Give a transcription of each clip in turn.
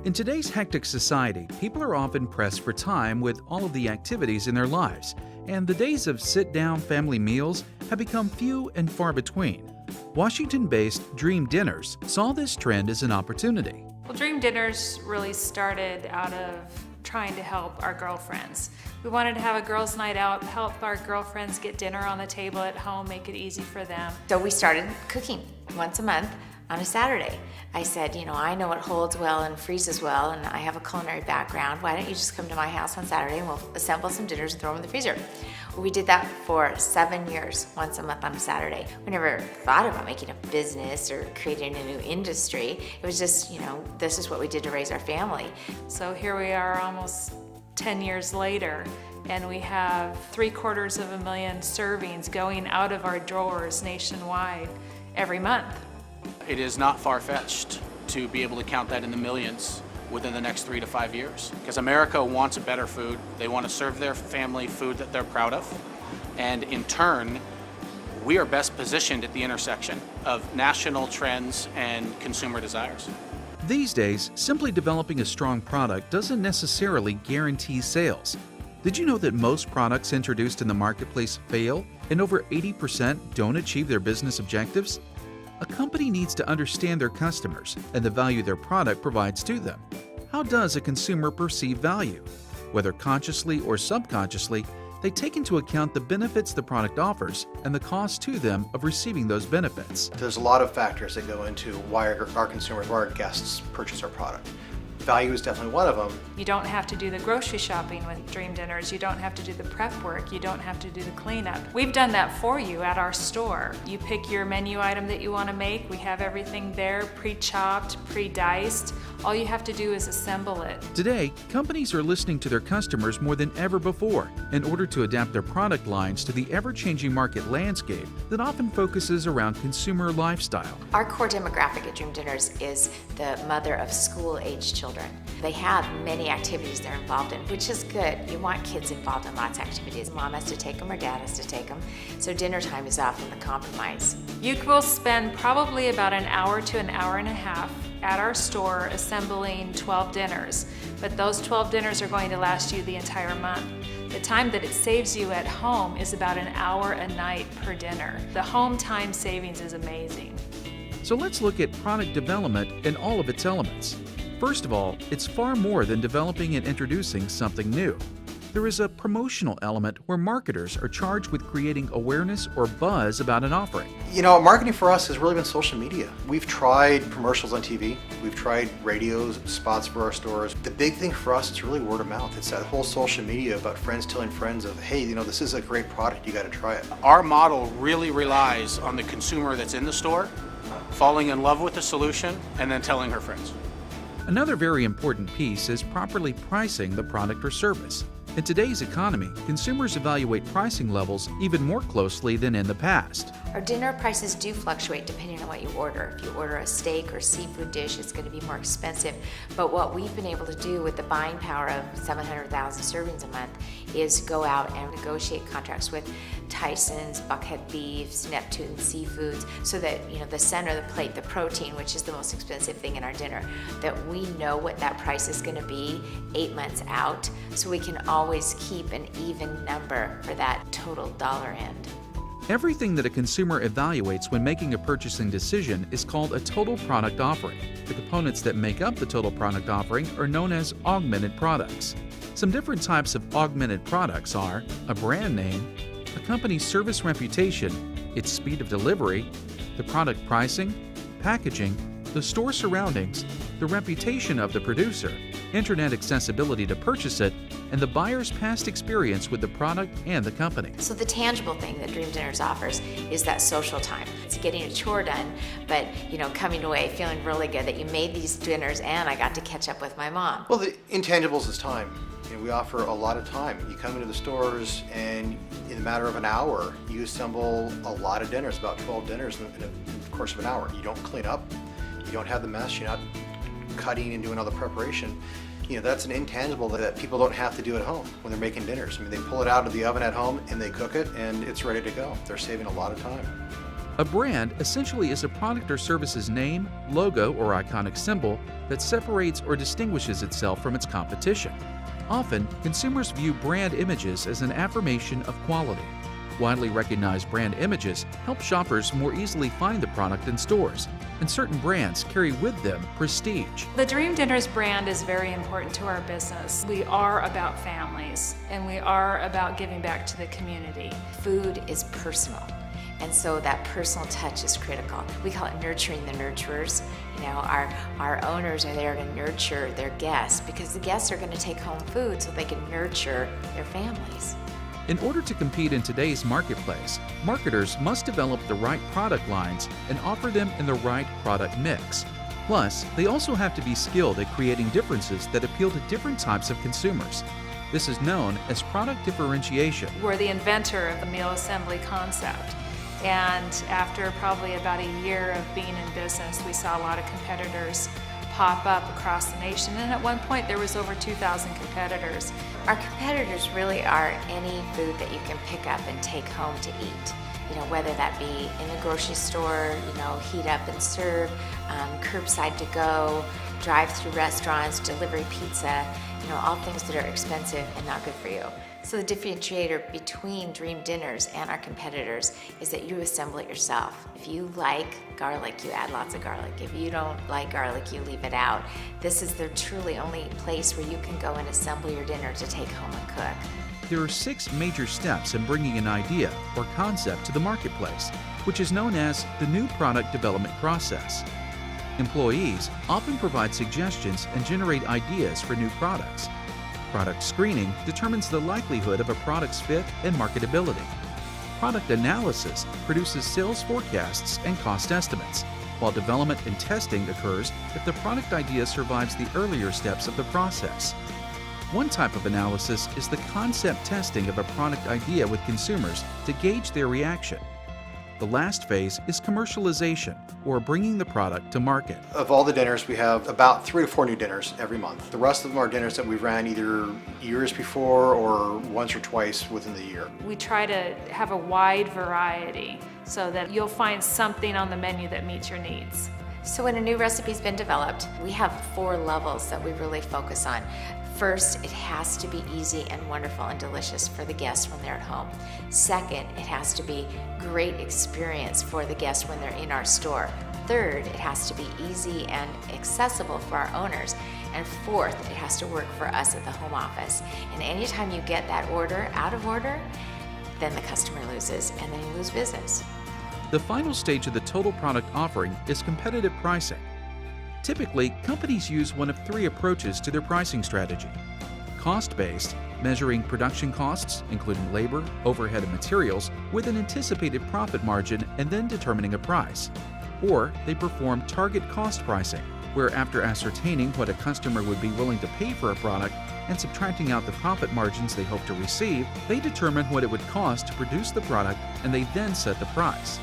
In today's hectic society, people are often pressed for time with all of the activities in their lives, and the days of sit-down family meals have become few and far between. Washington-based Dream Dinners saw this trend as an opportunity. Well, Dream Dinners really started out of trying to help our girlfriends. We wanted to have a girls' night out, help our girlfriends get dinner on the table at home, make it easy for them. So we started cooking once a month on a Saturday. I said, I know what holds well and freezes well, and I have a culinary background. Why don't you just come to my house on Saturday and we'll assemble some dinners and throw them in the freezer. We did that for 7 years, once a month on a Saturday. We never thought about making a business or creating a new industry. It was just, this is what we did to raise our family. So here we are almost 10 years later, and we have 750,000 servings going out of our drawers nationwide every month. It is not far-fetched to be able to count that in the millions within the next 3 to 5 years. Because America wants better food. They want to serve their family food that they're proud of. And in turn, we are best positioned at the intersection of national trends and consumer desires. These days, simply developing a strong product doesn't necessarily guarantee sales. Did you know that most products introduced in the marketplace fail and over 80% don't achieve their business objectives? A company needs to understand their customers and the value their product provides to them. How does a consumer perceive value? Whether consciously or subconsciously, they take into account the benefits the product offers and the cost to them of receiving those benefits. There's a lot of factors that go into why our consumers, why our guests purchase our product. Value is definitely one of them. You don't have to do the grocery shopping with Dream Dinners. You don't have to do the prep work. You don't have to do the cleanup. We've done that for you at our store. You pick your menu item that you want to make. We have everything there, pre-chopped, pre-diced. All you have to do is assemble it. Today, companies are listening to their customers more than ever before in order to adapt their product lines to the ever-changing market landscape that often focuses around consumer lifestyle. Our core demographic at Dream Dinners is the mother of school-age children. They have many activities they're involved in, which is good. You want kids involved in lots of activities. Mom has to take them or dad has to take them. So dinner time is often the compromise. You will spend probably about an hour to an hour and a half at our store assembling 12 dinners, but those 12 dinners are going to last you the entire month. The time that it saves you at home is about an hour a night per dinner. The home time savings is amazing. So let's look at product development in all of its elements. First of all, it's far more than developing and introducing something new. There is a promotional element where marketers are charged with creating awareness or buzz about an offering. Marketing for us has really been social media. We've tried commercials on TV, we've tried radios, spots for our stores. The big thing for us is really word of mouth. It's that whole social media about friends telling friends of, hey, this is a great product, you got to try it. Our model really relies on the consumer that's in the store, falling in love with the solution, and then telling her friends. Another very important piece is properly pricing the product or service. In today's economy, consumers evaluate pricing levels even more closely than in the past. Our dinner prices do fluctuate depending on what you order. If you order a steak or seafood dish, it's going to be more expensive. But what we've been able to do with the buying power of 700,000 servings a month is go out and negotiate contracts with Tyson's, Buckhead Beefs, Neptune Seafoods, so that the center of the plate, the protein, which is the most expensive thing in our dinner, that we know what that price is going to be 8 months out, so we can always keep an even number for that total dollar end. Everything that a consumer evaluates when making a purchasing decision is called a total product offering. The components that make up the total product offering are known as augmented products. Some different types of augmented products are a brand name, a company's service reputation, its speed of delivery, the product pricing, packaging, the store surroundings, the reputation of the producer, internet accessibility to purchase it, and the buyer's past experience with the product and the company. So the tangible thing that Dream Dinners offers is that social time. It's getting a chore done, but coming away feeling really good that you made these dinners and I got to catch up with my mom. Well, the intangibles is time. We offer a lot of time. You come into the stores and in a matter of an hour, you assemble a lot of dinners, about 12 dinners in the course of an hour. You don't clean up, you don't have the mess, you're not cutting and doing all the preparation. That's an intangible that people don't have to do at home when they're making dinners. They pull it out of the oven at home and they cook it and it's ready to go. They're saving a lot of time. A brand essentially is a product or service's name, logo, or iconic symbol that separates or distinguishes itself from its competition. Often, consumers view brand images as an affirmation of quality. Widely recognized brand images help shoppers more easily find the product in stores, and certain brands carry with them prestige. The Dream Dinners brand is very important to our business. We are about families, and we are about giving back to the community. Food is personal, and so that personal touch is critical. We call it nurturing the nurturers. You know, our owners are there to nurture their guests because the guests are going to take home food so they can nurture their families. In order to compete in today's marketplace, marketers must develop the right product lines and offer them in the right product mix. Plus, they also have to be skilled at creating differences that appeal to different types of consumers. This is known as product differentiation. We're the inventor of the meal assembly concept. And after probably about a year of being in business, we saw a lot of competitors pop up across the nation, and at one point there was over 2,000 competitors. Our competitors really are any food that you can pick up and take home to eat. You know, whether that be in the grocery store, you know, heat up and serve, curbside to go, drive-through restaurants, delivery pizza, you know, all things that are expensive and not good for you. So the differentiator between Dream Dinners and our competitors is that you assemble it yourself. If you like garlic, you add lots of garlic. If you don't like garlic, you leave it out. This is the truly only place where you can go and assemble your dinner to take home and cook. There are 6 major steps in bringing an idea or concept to the marketplace, which is known as the new product development process. Employees often provide suggestions and generate ideas for new products. Product screening determines the likelihood of a product's fit and marketability. Product analysis produces sales forecasts and cost estimates, while development and testing occurs if the product idea survives the earlier steps of the process. One type of analysis is the concept testing of a product idea with consumers to gauge their reaction. The last phase is commercialization, or bringing the product to market. Of all the dinners, we have about 3 to 4 new dinners every month. The rest of them are dinners that we've ran either years before or once or twice within the year. We try to have a wide variety so that you'll find something on the menu that meets your needs. So when a new recipe's been developed, we have 4 levels that we really focus on. First, it has to be easy and wonderful and delicious for the guests when they're at home. Second, it has to be great experience for the guests when they're in our store. Third, it has to be easy and accessible for our owners. And fourth, it has to work for us at the home office. And anytime you get that order out of order, then the customer loses and then you lose business. The final stage of the total product offering is competitive pricing. Typically, companies use one of 3 approaches to their pricing strategy. Cost-based, measuring production costs, including labor, overhead, and materials, with an anticipated profit margin and then determining a price. Or they perform target cost pricing, where after ascertaining what a customer would be willing to pay for a product and subtracting out the profit margins they hope to receive, they determine what it would cost to produce the product and they then set the price.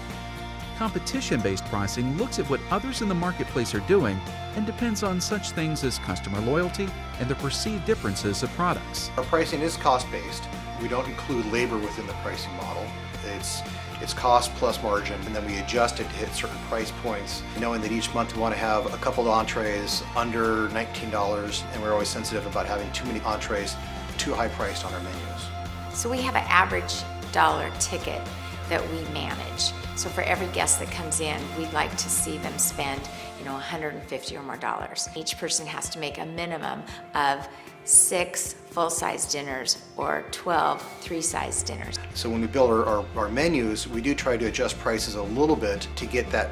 Competition-based pricing looks at what others in the marketplace are doing and depends on such things as customer loyalty and the perceived differences of products. Our pricing is cost-based. We don't include labor within the pricing model. It's cost plus margin, and then we adjust it to hit certain price points, knowing that each month we want to have a couple of entrees under $19, and we're always sensitive about having too many entrees too high priced on our menus. So we have an average dollar ticket that we manage. So for every guest that comes in, we'd like to see them spend, $150 or more dollars. Each person has to make a minimum of 6 full-size dinners or 12 3-size dinners. So when we build our menus, we do try to adjust prices a little bit to get that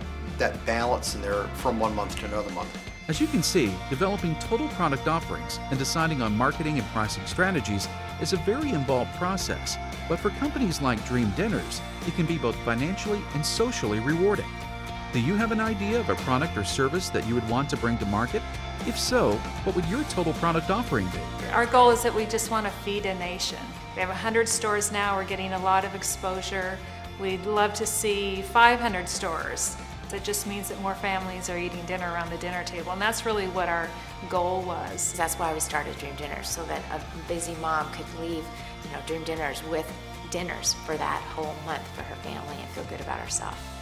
balance in there from one month to another month. As you can see, developing total product offerings and deciding on marketing and pricing strategies is a very involved process, but for companies like Dream Dinners, it can be both financially and socially rewarding. Do you have an idea of a product or service that you would want to bring to market? If so, what would your total product offering be? Our goal is that we just want to feed a nation. We have 100 stores now, we're getting a lot of exposure. We'd love to see 500 stores. That just means that more families are eating dinner around the dinner table, and that's really what our goal was. That's why we started Dream Dinners, so that a busy mom could leave, Dream Dinners with dinners for that whole month for her family and feel good about herself.